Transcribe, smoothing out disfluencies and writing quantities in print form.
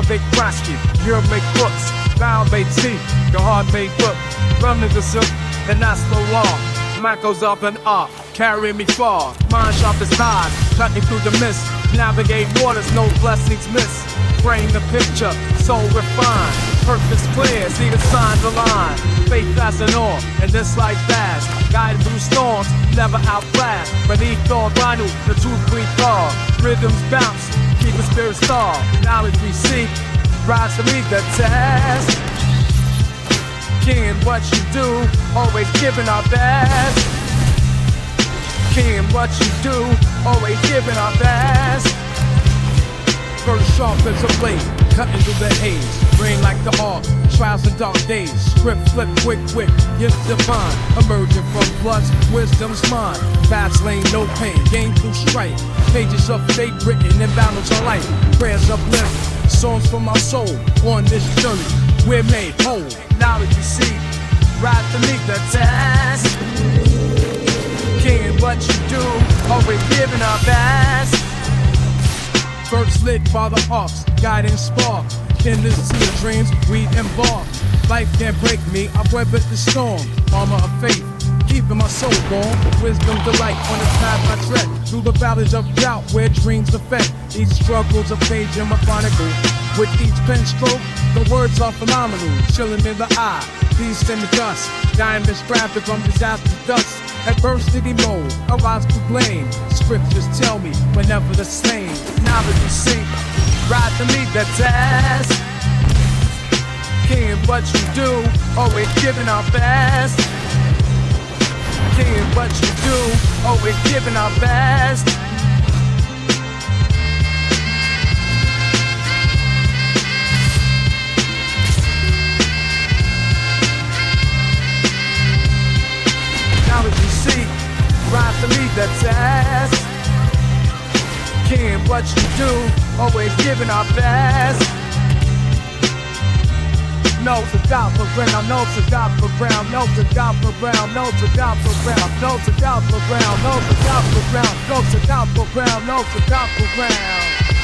big Krasky, you're make crooks, bound made teeth, your heart made book, running the silk, and not so long. Mine goes up and up, carry me far. Mind sharp as knives, cutting through the mist. Navigate waters, no blessings miss. Frame the picture, so refined. Purpose clear, see the signs align. Faith as an oar, and this life fast. Guided through storms, never outlast. Beneath all vinyl, the truth we thaw. Rhythms bounce, keep the spirit star. Knowledge we seek, rise to meet the test. King, what you do, always giving our best. King, what you do, always giving our best. First sharp as a blade, cutting through the haze. Rain like the arc, trials and dark days. Script flip quick, gifts divine. Emerging from floods, wisdom's mine. Fast lane, no pain, gain through strife. Pages of fate written in battles of life. Prayers uplift, songs from our soul. On this journey, we're made whole. Knowledge you see, rise to meet the test. King, what you do, always giving our best. First lit by the arcs, guiding spark. In this sea of dreams, we embark. Life can't break me, I've weathered the storm. Armor of faith, keeping my soul warm. Wisdom delight on the path I tread. Through the valleys of doubt where dreams affect. Each struggle's a page in my chronicle. With each pen stroke, the words are phenomenal. Chilling in the eye, peace in the dust. Diamonds crafted from disaster's dust. Adversity mode, arise to blame. Scriptures tell me we're never the same. Knowledge you seek, rise to meet the test. King, what you do, always giving our best. King, what you do, always giving our best. Knowledge you seek, rise to meet the test. King, what you do, always giving our best. No to God for ground, no to God for ground, no to God for ground, no to God for ground, no to God for ground, no to God for ground, no to God for ground, no to God for ground.